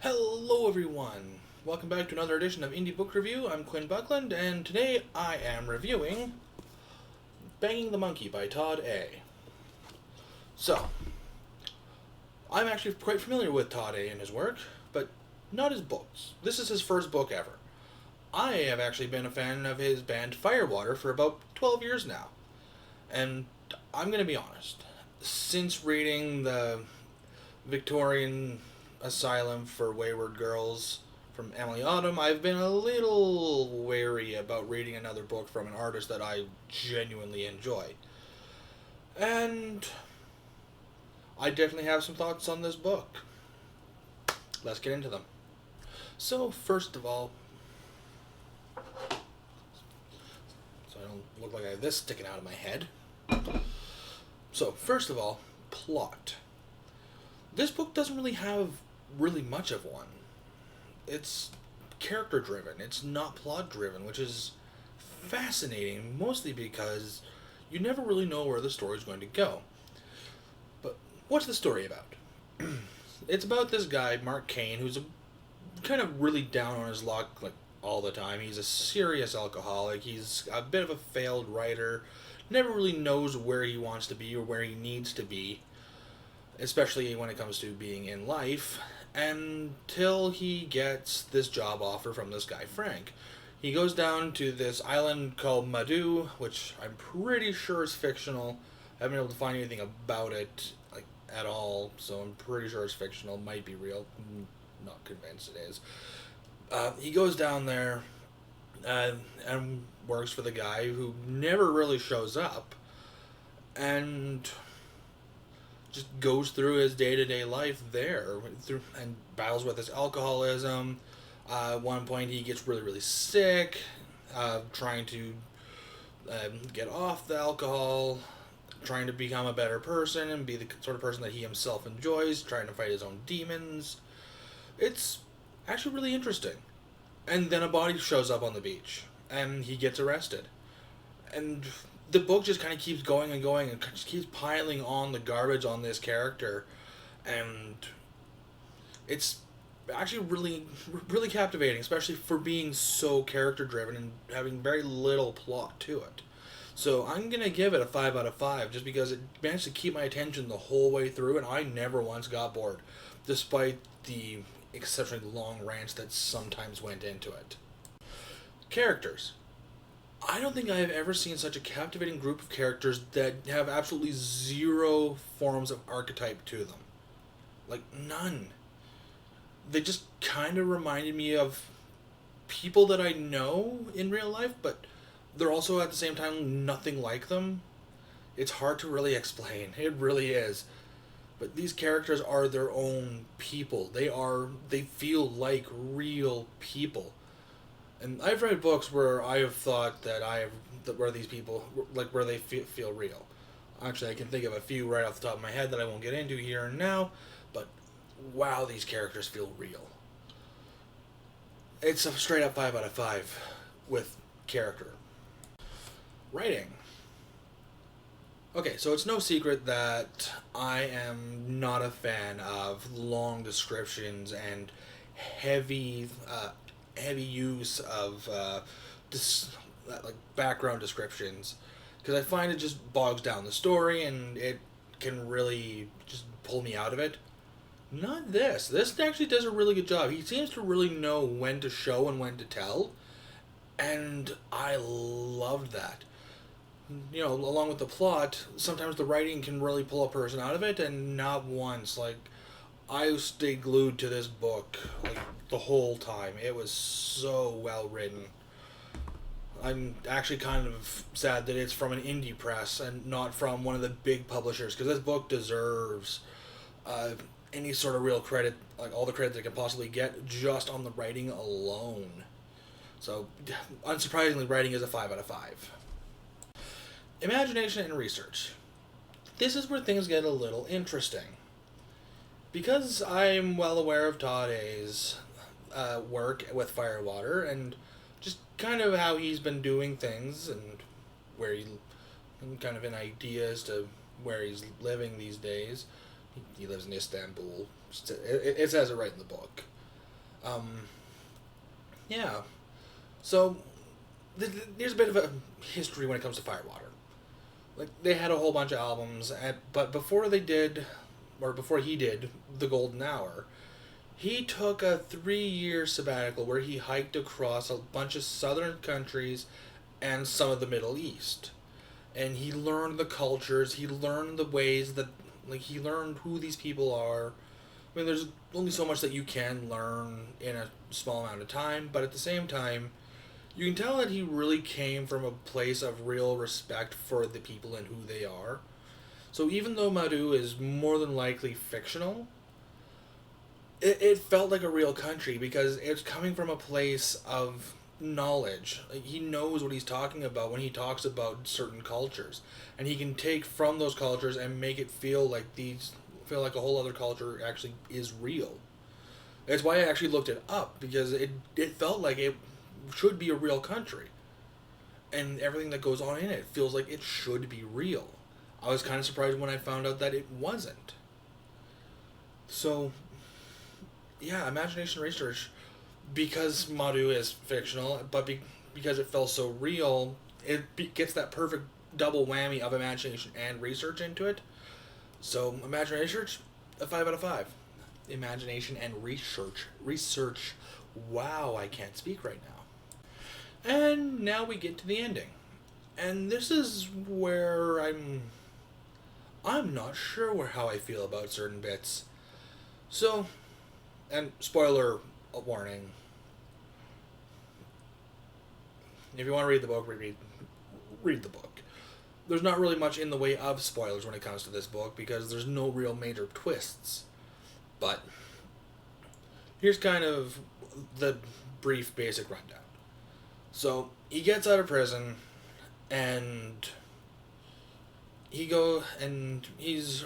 Hello everyone! Welcome back to another edition of Indie Book Review. I'm Quinn Buckland, and today I am reviewing Banging the Monkey by Tod A. So, I'm actually quite familiar with Tod A and his work, but not his books. This is his first book ever. I have actually been a fan of his band Firewater for about 12 years now. And I'm going to be honest, since reading the Victorian Asylum for Wayward Girls from Emily Autumn, I've been a little wary about reading another book from an artist that I genuinely enjoy. And I definitely have some thoughts on this book. Let's get into them. So, first of all, so I don't look like I have this sticking out of my head. So, first of all, plot. This book doesn't really have really much of one. It's character driven, it's not plot driven, which is fascinating, mostly because you never really know where the story's going to go. But what's the story about? It's about this guy, Mark Kane, who's kind of really down on his luck like all the time. He's a serious alcoholic, he's a bit of a failed writer, never really knows where he wants to be or where he needs to be, especially when it comes to being in life, until he gets this job offer from this guy, Frank. He goes down to this island called Madhu, which I'm pretty sure is fictional. I haven't been able to find anything about it like at all, so I'm pretty sure it's fictional. Might be real. Not convinced it is. He goes down there and works for the guy who never really shows up, and just goes through his day-to-day life there and battles with his alcoholism. At one point he gets really, really sick, trying to get off the alcohol, trying to become a better person and be the sort of person that he himself enjoys, trying to fight his own demons. It's actually really interesting. And then a body shows up on the beach, and he gets arrested. And the book just kind of keeps going and going and just keeps piling on the garbage on this character, and it's actually really, really captivating, especially for being so character driven and having very little plot to it. So I'm gonna give it a 5 out of 5 just because it managed to keep my attention the whole way through, and I never once got bored, despite the exceptionally long rants that sometimes went into it. Characters. I don't think I have ever seen such a captivating group of characters that have absolutely zero forms of archetype to them. Like, none. They just kind of reminded me of people that I know in real life, but they're also at the same time nothing like them. It's hard to really explain. It really is. But these characters are their own people. They feel like real people. And I've read books where I have thought where these people, like, where they feel real. Actually, I can think of a few right off the top of my head that I won't get into here and now, but wow, these characters feel real. It's a straight up 5 out of 5 with character. Writing. Okay, so it's no secret that I am not a fan of long descriptions and heavy use of like background descriptions, because I find it just bogs down the story and it can really just pull me out of it. Not this. This actually does a really good job. He seems to really know when to show and when to tell, and I loved that. You know, along with the plot, sometimes the writing can really pull a person out of it, and not once. Like, I stayed glued to this book like the whole time. It was so well written. I'm actually kind of sad that it's from an indie press and not from one of the big publishers, because this book deserves any sort of real credit, like all the credit it can possibly get just on the writing alone. So, unsurprisingly, writing is a 5 out of 5. Imagination and research. This is where things get a little interesting. Because I'm well aware of Tod A's work with Firewater and just kind of how he's been doing things and kind of in ideas to where he's living these days. He lives in Istanbul. It says it right in the book. Um, yeah. So, there's a bit of a history when it comes to Firewater. Like, they had a whole bunch of albums, but before he did The Golden Hour, he took a 3-year sabbatical where he hiked across a bunch of southern countries and some of the Middle East. And he learned the cultures, he learned the ways that, like, he learned who these people are. I mean, there's only so much that you can learn in a small amount of time, but at the same time, you can tell that he really came from a place of real respect for the people and who they are. So even though Madhu is more than likely fictional, it felt like a real country because it's coming from a place of knowledge. Like, he knows what he's talking about when he talks about certain cultures, and he can take from those cultures and make it feel like a whole other culture actually is real. That's why I actually looked it up, because it felt like it should be a real country, and everything that goes on in it feels like it should be real. I was kind of surprised when I found out that it wasn't. So yeah, imagination research, because Madhu is fictional, but because it felt so real, gets that perfect double whammy of imagination and research into it. So, imagination research, a 5 out of 5. Imagination and research. Wow, I can't speak right now. And now we get to the ending. And this is where I'm not sure how I feel about certain bits. So, and spoiler warning. If you want to read the book, read the book. There's not really much in the way of spoilers when it comes to this book because there's no real major twists. But here's kind of the brief basic rundown. So he gets out of prison and he's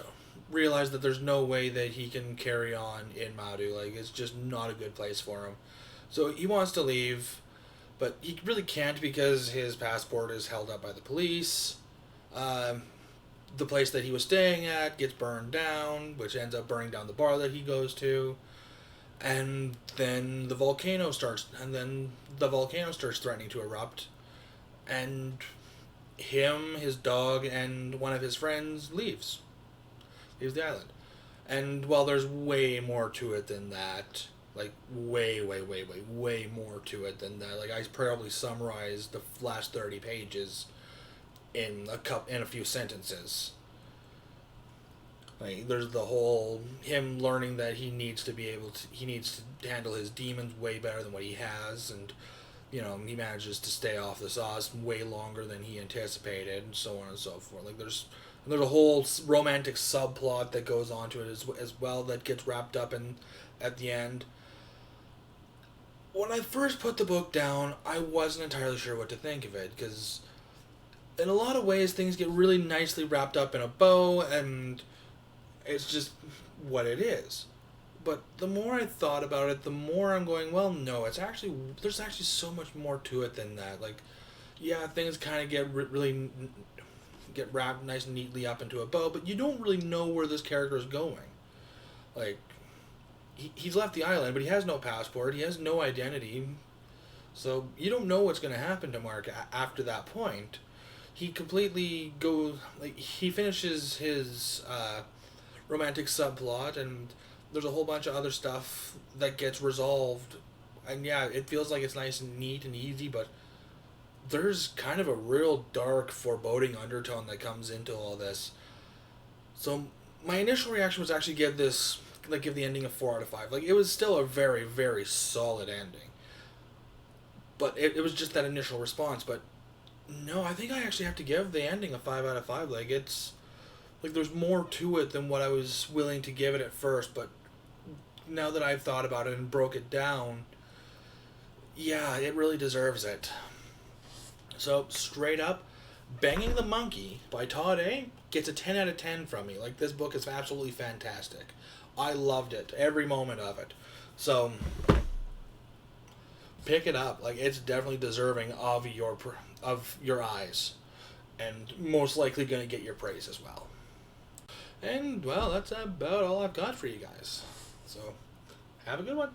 realized that there's no way that he can carry on in Madhu. Like, it's just not a good place for him. So he wants to leave, but he really can't because his passport is held up by the police. The place that he was staying at gets burned down, which ends up burning down the bar that he goes to. And then the volcano starts threatening to erupt. And him, his dog, and one of his friends leaves the island. And while there's way more to it than that, like way more to it than that, like I probably summarized the last 30 pages in a few sentences. Like, there's the whole him learning that he needs to handle his demons way better than what he has, and he manages to stay off the sauce way longer than he anticipated, and so on and so forth. Like, there's a whole romantic subplot that goes on to it as well that gets wrapped up at the end. When I first put the book down, I wasn't entirely sure what to think of it, because in a lot of ways things get really nicely wrapped up in a bow, and it's just what it is. But the more I thought about it, the more I'm going, well, no, there's actually so much more to it than that. Like, yeah, things kind of get wrapped nice and neatly up into a bow, but you don't really know where this character is going. Like, he's left the island, but he has no passport, he has no identity, so you don't know what's going to happen to Mark after that point. He completely goes, like, he finishes his romantic subplot, and there's a whole bunch of other stuff that gets resolved, and yeah, it feels like it's nice and neat and easy, but there's kind of a real dark, foreboding undertone that comes into all this. So my initial reaction was actually give the ending a 4 out of 5. Like, it was still a very, very solid ending, but it was just that initial response. But no, I think I actually have to give the ending a 5 out of 5. Like, it's like there's more to it than what I was willing to give it at first, but now that I've thought about it and broke it down, yeah, it really deserves it. So, straight up, Banging the Monkey by Tod A gets a 10 out of 10 from me. Like, this book is absolutely fantastic. I loved it, every moment of it. So, pick it up. Like, it's definitely deserving of your eyes, and most likely going to get your praise as well. And, well, that's about all I've got for you guys. So, have a good one.